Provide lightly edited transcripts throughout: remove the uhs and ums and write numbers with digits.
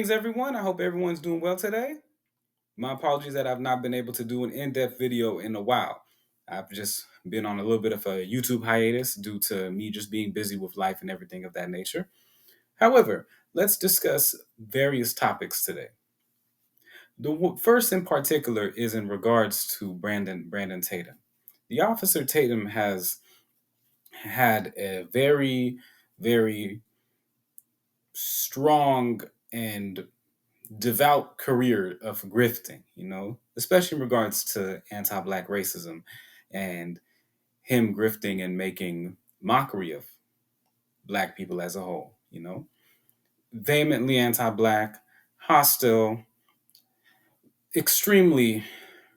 Greetings, everyone. I hope everyone's doing well today. My apologies that I've not been able to do an in depth video in a while. I've just been on a little bit of a YouTube hiatus due to me just being busy with life and everything of that nature. However, let's discuss various topics today. The first in particular is in regards to Brandon Tatum. The officer Tatum has had a very strong and devout career of grifting, especially in regards to anti black racism and him grifting and making mockery of black people as a whole. Vehemently anti black, hostile, extremely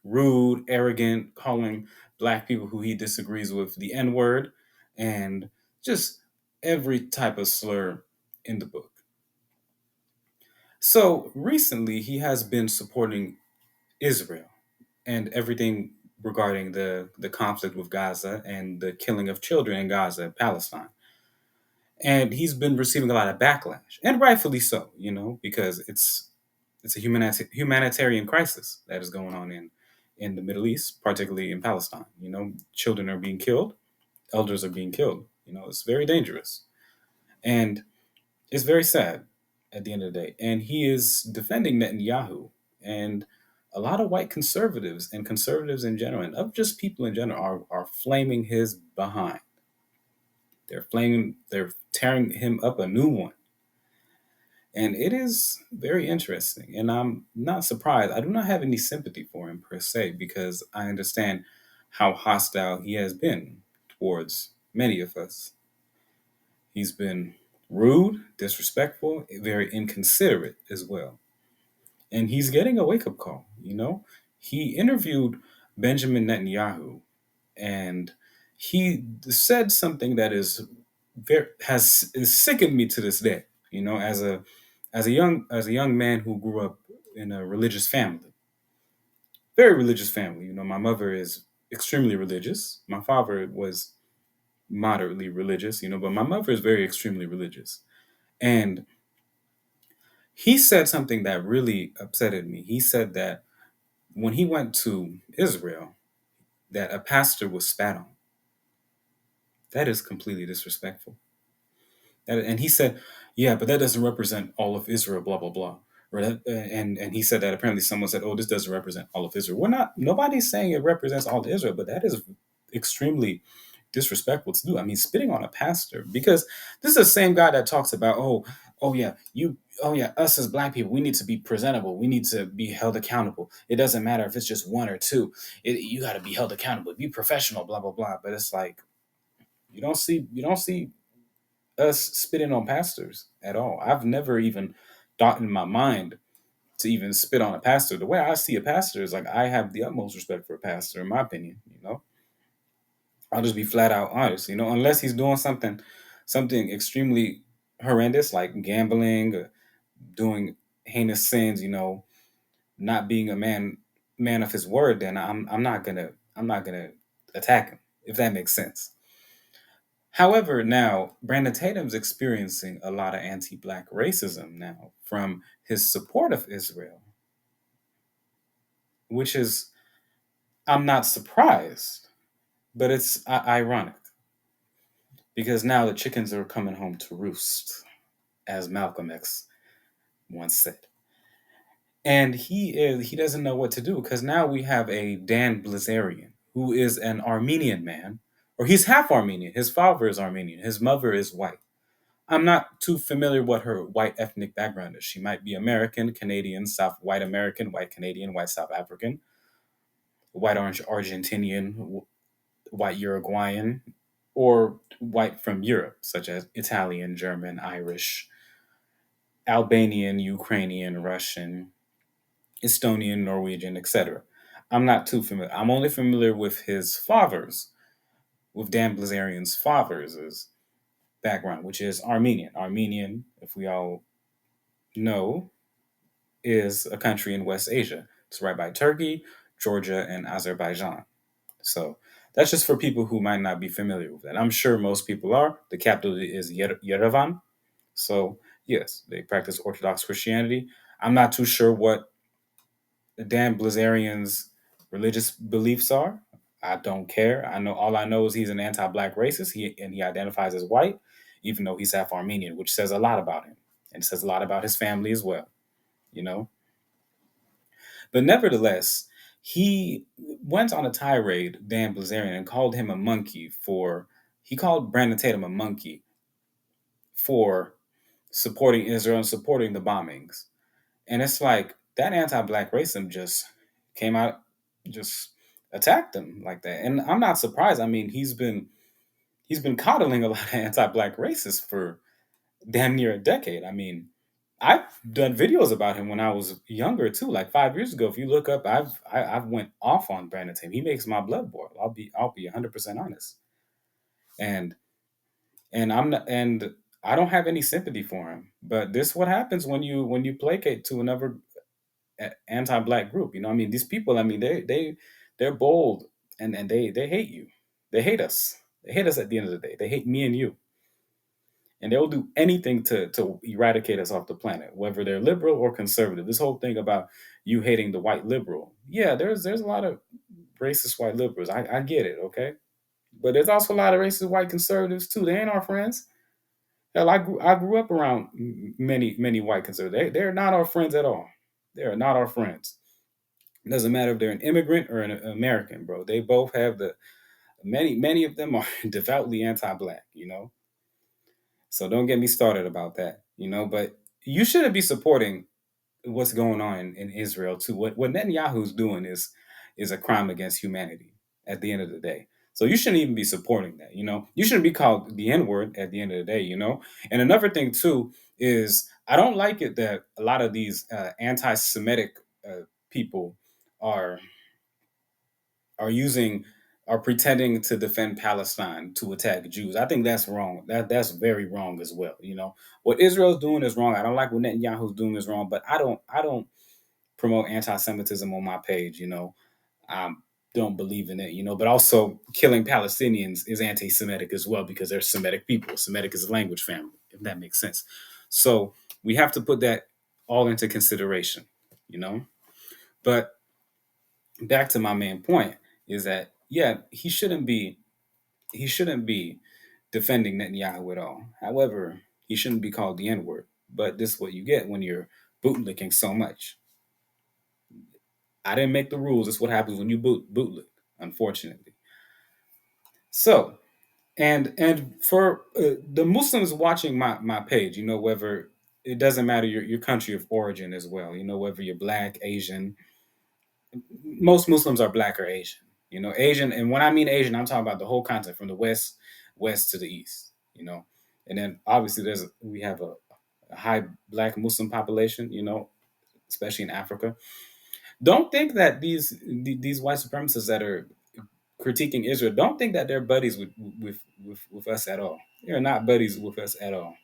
rude, arrogant, calling black people who he disagrees with the N word, and just every type of slur in the book. So recently, he has been supporting Israel and everything regarding the conflict with Gaza and the killing of children in Gaza, Palestine. And he's been receiving a lot of backlash, and rightfully so, because it's a humanitarian crisis that is going on in the Middle East, particularly in Palestine. Children are being killed, elders are being killed. It's very dangerous, and it's very sad at the end of the day. And he is defending Netanyahu, and a lot of white conservatives and conservatives in general, and of just people in general, are flaming his behind. They're tearing him up a new one. And it is very interesting. And I'm not surprised. I do not have any sympathy for him per se, because I understand how hostile he has been towards many of us. He's been rude, disrespectful, very inconsiderate as well. And he's getting a wake up call. He interviewed Benjamin Netanyahu, and he said something that is sickened me to this day. As a young man who grew up in a religious family, very religious family. My mother is extremely religious. My father was moderately religious. But my mother is very extremely religious, and he said something that really upsetted me. He said that when he went to Israel, that a pastor was spat on. That is completely disrespectful. And he said, yeah, but that doesn't represent all of Israel, blah, blah, blah. Right? And he said that apparently someone said, oh, this doesn't represent all of Israel. Nobody's saying it represents all of Israel, but that is extremely disrespectful to do. I mean, spitting on a pastor, because this is the same guy that talks about, oh yeah, us as black people, we need to be presentable. We need to be held accountable. It doesn't matter if it's just one or two. You got to be held accountable. Be professional. Blah blah blah. But it's like you don't see us spitting on pastors at all. I've never even thought in my mind to even spit on a pastor. The way I see a pastor is like I have the utmost respect for a pastor, in my opinion. I'll just be flat out honest. Unless he's doing something extremely horrendous like gambling, or doing heinous sins. Not being a man of his word, then I'm not gonna attack him, if that makes sense. However, now Brandon Tatum's experiencing a lot of anti-black racism now from his support of Israel, which is, I'm not surprised, but it's ironic, because now the chickens are coming home to roost, as Malcolm X once said. And he doesn't know what to do, because now we have a Dan Blizerian, who is an Armenian man, or he's half Armenian. His father is Armenian. His mother is white. I'm not too familiar what her white ethnic background is. She might be American, Canadian, South white American, white Canadian, white South African, white orange Argentinian, white Uruguayan, or white from Europe, such as Italian, German, Irish, Albanian, Ukrainian, Russian, Estonian, Norwegian, etc. I'm not too familiar. I'm only familiar with with Dan Blizerian's father's background, which is Armenian. Armenian, if we all know, is a country in West Asia. It's right by Turkey, Georgia, and Azerbaijan. So that's just for people who might not be familiar with that. I'm sure most people are. The capital is Yerevan. So Yes, they practice Orthodox Christianity. I'm not too sure what Dan Blizerian's religious beliefs are. I don't care. I know is he's an anti-black racist. He identifies as white, even though he's half Armenian, which says a lot about him and says a lot about his family as well. You know, but nevertheless, he went on a tirade, Dan Blizerian, and called him a monkey for. He called Brandon Tatum a monkey for supporting Israel and supporting the bombings. And it's like that anti-black racism just came out, just attacked him like that. And I'm not surprised. I mean, he's been coddling a lot of anti-black racists for damn near a decade. I mean, I've done videos about him when I was younger too, like 5 years ago. If you look up, I've went off on Brandon Tatum. He makes my blood boil. I'll be 100% honest. And and I don't have any sympathy for him. But this is what happens when you placate to another anti-black group. I mean, these people. I mean, they're bold, and they hate you. They hate us. They hate us at the end of the day. They hate me and you, and they'll do anything to eradicate us off the planet, whether they're liberal or conservative. This whole thing about you hating the white liberal. Yeah, there's a lot of racist white liberals. I get it, okay, but there's also a lot of racist white conservatives too. They ain't our friends. Hell, I grew up around many white conservatives. They're not our friends at all. They are not our friends. It doesn't matter if they're an immigrant or an American, bro. They both have the many of them are devoutly anti-black. So don't get me started about that. But you shouldn't be supporting what's going on in Israel too. What Netanyahu's doing is a crime against humanity at the end of the day. So you shouldn't even be supporting that. You shouldn't be called the N word at the end of the day. And another thing too is I don't like it that a lot of these anti-Semitic people are are using are pretending to defend Palestine to attack Jews. I think that's wrong. That's very wrong as well. What Israel's doing is wrong. I don't like what Netanyahu's doing is wrong, but I don't promote anti-Semitism on my page. I don't believe in it. But also killing Palestinians is anti-Semitic as well because they're Semitic people. Semitic is a language family, if that makes sense. So we have to put that all into consideration. You know, but back to my main point is that yeah, he shouldn't be defending Netanyahu at all. However, he shouldn't be called the N word. But this is what you get when you're bootlicking so much. I didn't make the rules. That's what happens when you bootlick, unfortunately. So, and for the Muslims watching my page, whether it doesn't matter your country of origin as well. Whether you're black, Asian. Most Muslims are black or Asian. Asian, and when I mean Asian, I'm talking about the whole continent from the west to the east. And then obviously we have a high black Muslim population. Especially in Africa. Don't think that these white supremacists that are critiquing Israel don't think that they're buddies with us at all. They're not buddies with us at all.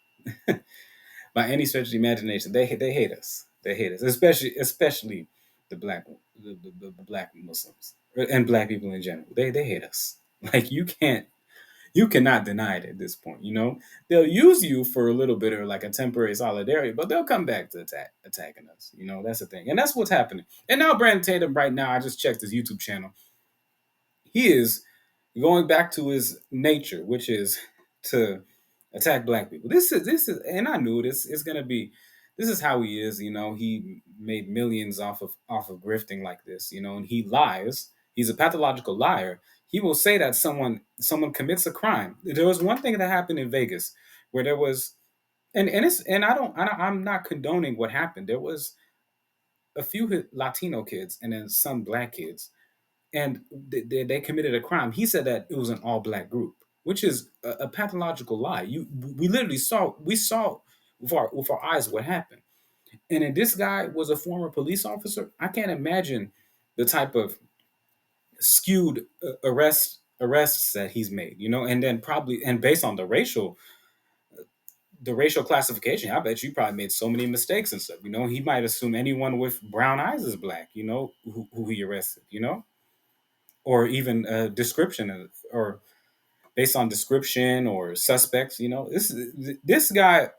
By any stretch of the imagination, they hate us. They hate us, especially the the black Muslims and black people in general. They hate us. Like you cannot deny it at this point. They'll use you for a little bit or like a temporary solidarity, but they'll come back to attacking us. That's the thing, and that's what's happening. And now Brandon Tatum, right now, I just checked his YouTube channel. He is going back to his nature, which is to attack black people. This is, and I knew this is gonna be. This is how he is. He made millions off of grifting like this. And he lies. He's a pathological liar. He will say that someone commits a crime. There was one thing that happened in Vegas where there was, and I'm not condoning what happened. There was a few Latino kids and then some black kids and they committed a crime. He said that it was an all black group, which is a pathological lie. We literally saw with our eyes what happened. And then this guy was a former police officer. I can't imagine the type of skewed arrests that he's made. And then probably and based on the racial classification, I bet you probably made so many mistakes and stuff. He might assume anyone with brown eyes is black. Who he arrested. Or even a description or based on description or suspects. This guy.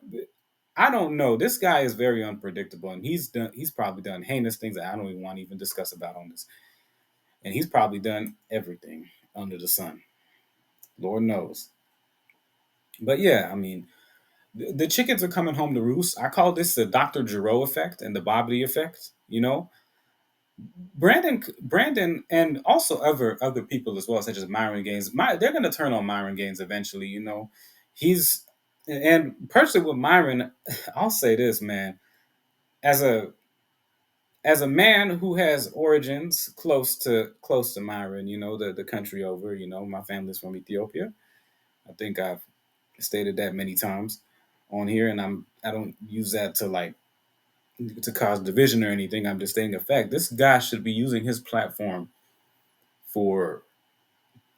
I don't know. This guy is very unpredictable, and he's probably done heinous things that I don't even want to even discuss about on this. And he's probably done everything under the sun. Lord knows. But yeah, I mean, the chickens are coming home to roost. I call this the Dr. Gero effect and the Bobbity effect. Brandon, and also other people as well, such as Myron Gaines. They're going to turn on Myron Gaines eventually. He's and personally with Myron, I'll say this, man, as a man who has origins close to Myron, the country over. My family's from Ethiopia. I think I've stated that many times on here, and I don't use that to cause division or anything. I'm just stating a fact. This guy should be using his platform for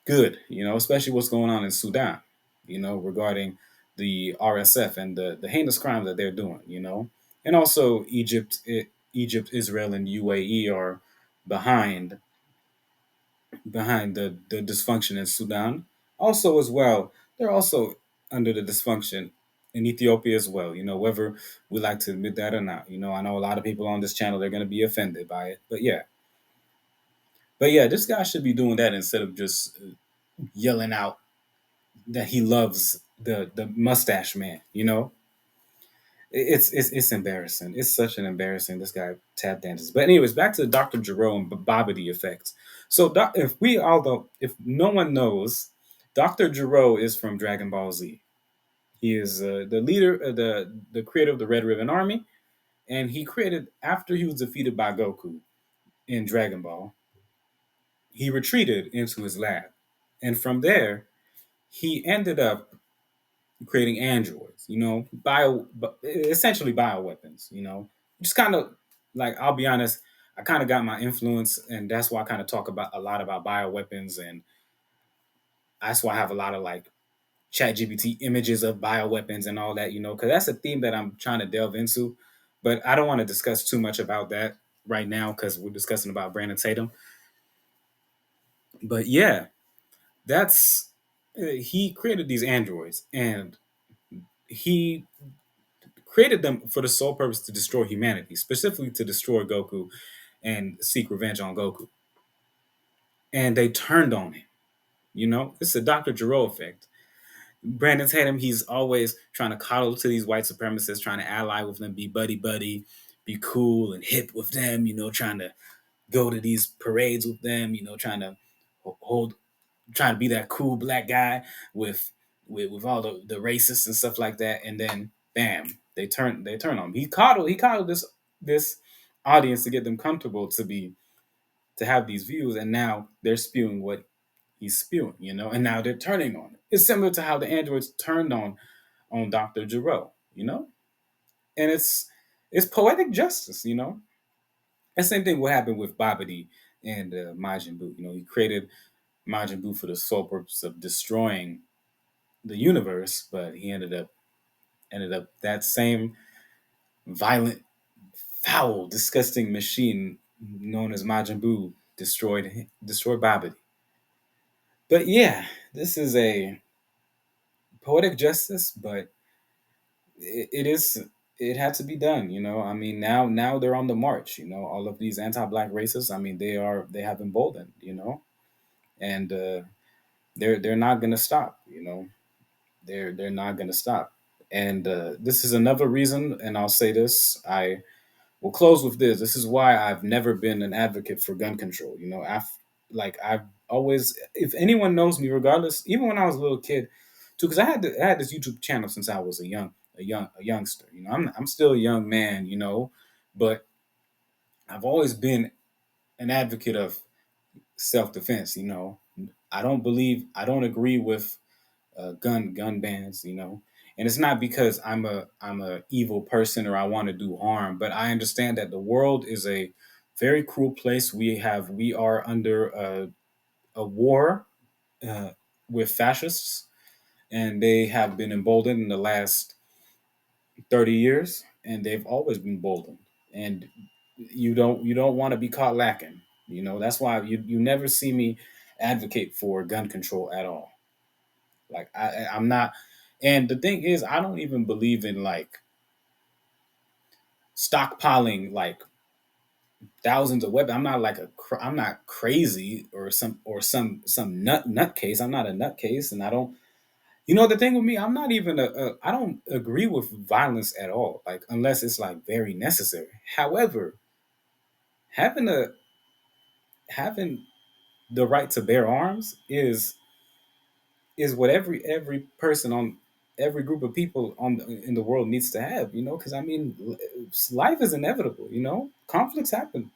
good, especially what's going on in Sudan, regarding the RSF and the heinous crimes that they're doing, and also Egypt, Israel, and UAE are behind the dysfunction in Sudan. Also, as well, they're also under the dysfunction in Ethiopia as well. Whether we like to admit that or not. I know a lot of people on this channel they're going to be offended by it, but yeah, this guy should be doing that instead of just yelling out that he loves the mustache man. It's embarrassing. It's such an embarrassing. This guy tap dances. But anyways, back to the Dr. Jerome Bobbity effect. So if no one knows, Dr. Gero is from Dragon Ball Z. He is the leader, the creator of the Red Ribbon Army, and he created after he was defeated by Goku in Dragon Ball. He retreated into his lab, and from there, he ended up creating androids, essentially bioweapons, just kind of like, I'll be honest, I kind of got my influence, and that's why I kind of talk about a lot about bioweapons, and that's why I have a lot of like chat GPT images of bioweapons and all that, because that's a theme that I'm trying to delve into, but I don't want to discuss too much about that right now because we're discussing about Brandon Tatum. But yeah, that's he created these androids, and he created them for the sole purpose to destroy humanity, specifically to destroy Goku and seek revenge on Goku. And they turned on him. It's a Dr. Gero effect. Brandon Tatum, he's always trying to coddle to these white supremacists, trying to ally with them, be buddy buddy, be cool and hip with them, trying to go to these parades with them, trying to hold trying to be that cool black guy with all the racists and stuff like that, and then bam, they turn on him. He coddled this audience to get them comfortable to have these views, and now they're spewing what he's spewing, and now they're turning on it. It's similar to how the androids turned on Dr. Gero, and it's poetic justice, The same thing what happened with Babidi and Majin Buu. He created Majin Buu for the sole purpose of destroying the universe, but he ended up that same violent, foul, disgusting machine known as Majin Buu destroyed Babidi. But yeah, this is a poetic justice, but it had to be done. I mean, now they're on the march. All of these anti-black racists. I mean, they have emboldened. And they're not gonna stop. They're not gonna stop. And this is another reason. And I'll say this. I will close with this. This is why I've never been an advocate for gun control. I've always, if anyone knows me, regardless, even when I was a little kid, too, because I had this YouTube channel since I was a youngster. I'm still a young man. But I've always been an advocate of self defense. I don't agree with gun bans, and it's not because I'm a evil person or I want to do harm, but I understand that the world is a very cruel place. We are under a war uh, with fascists, and they have been emboldened in the last 30 years, and they've always been emboldened. And you don't want to be caught lacking. That's why you never see me advocate for gun control at all. Like I'm not, and the thing is, I don't even believe in like stockpiling like thousands of weapons. I'm not like I'm not crazy or some nutcase. I'm not a nutcase, and I don't. You know the thing with me, I'm not even I don't agree with violence at all. Like unless it's like very necessary. However, having a having the right to bear arms is what every person on every group of people in the world needs to have. You know, because I mean, life is inevitable. You know, conflicts happen,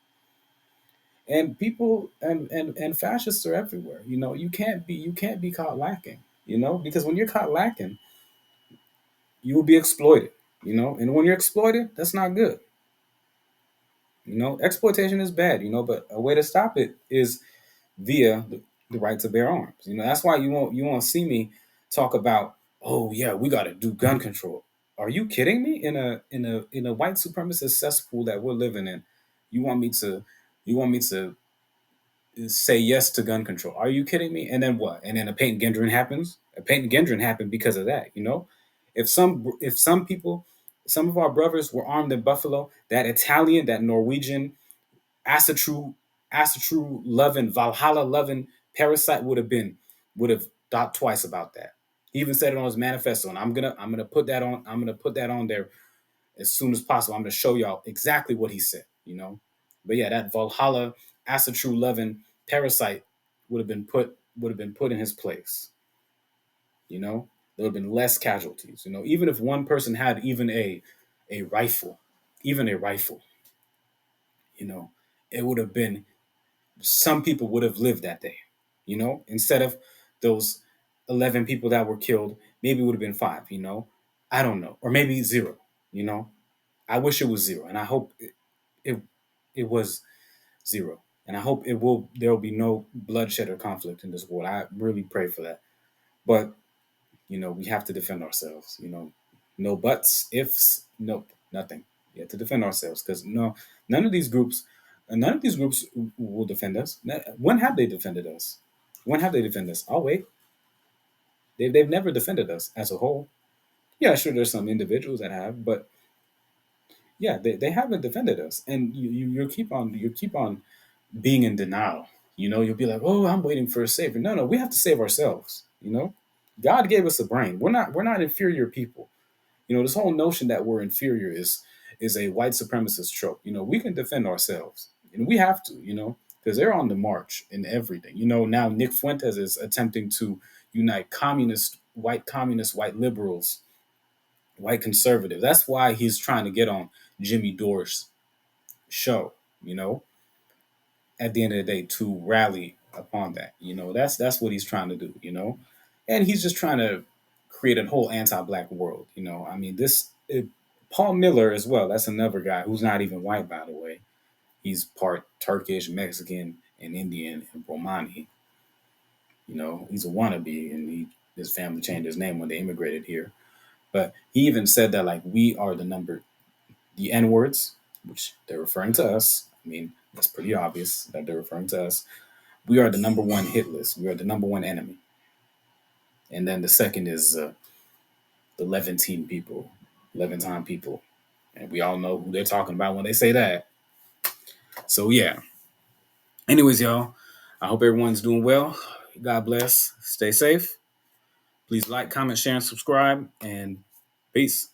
and people and fascists are everywhere. You know, you can't be caught lacking. You know, because when you're caught lacking, you will be exploited. You know, and when you're exploited, that's not good. You know, exploitation is bad. You know, but a way to stop it is via the right to bear arms. You know, that's why you won't see me talk about, oh yeah, we got to do gun control. Are you kidding me? In a white supremacist cesspool that we're living in, you want me to you want me to say yes to gun control? Are you kidding me? And then what? And then a Peyton Gendron happens. A Peyton Gendron happened because of that. You know, if some people, some of our brothers were armed in Buffalo, that Italian, that Norwegian, Asatru, Asatru loving, Valhalla loving parasite would have thought twice about that. He even said it on his manifesto, and I'm gonna put that on. I'm gonna put that on there as soon as possible. I'm gonna show y'all exactly what he said. You know, but yeah, that Valhalla Asatru loving parasite would have been put in his place. You know, there would have been less casualties. You know, even if one person had even a rifle, even a rifle, you know, it would have been some people would have lived that day. You know, instead of those 11 people that were killed, maybe it would have been five. You know, I don't know, or maybe zero. You know, I wish it was zero, and I hope it it was zero, and I hope it will. There will be no bloodshed or conflict in this world. I really pray for that. But you know, we have to defend ourselves. You know, no buts, ifs, nope, nothing. We have to defend ourselves because no, none of these groups will defend us. When have they defended us? When have they defended us? Oh wait, they've never defended us as a whole. Yeah, sure, there's some individuals that have, but yeah, they haven't defended us. And you keep on being in denial. You know, you'll be like, oh, I'm waiting for a savior. No, no, we have to save ourselves. You know, God gave us a brain. We're not inferior people. You know, this whole notion that we're inferior is a white supremacist trope. You know, we can defend ourselves, and we have to. You know, because they're on the march in everything. You know, now Nick Fuentes is attempting to unite communist, white liberals, white conservatives. That's why he's trying to get on Jimmy Dore's show. You know, at the end of the day, to rally upon that. You know, that's what he's trying to do. You know, and he's just trying to create a whole anti-black world. You know, I mean, Paul Miller as well. That's another guy who's not even white, by the way. He's part Turkish, Mexican, and Indian, and Romani. You know, he's a wannabe, and his family changed his name when they immigrated here. But he even said that like we are the N words, which they're referring to us. I mean, that's pretty obvious that they're referring to us. We are the number one hit list. We are the number one enemy. And then the second is the Levantine people, Levantine people. And we all know who they're talking about when they say that. So, yeah. Anyways, y'all, I hope everyone's doing well. God bless. Stay safe. Please like, comment, share, and subscribe. And peace.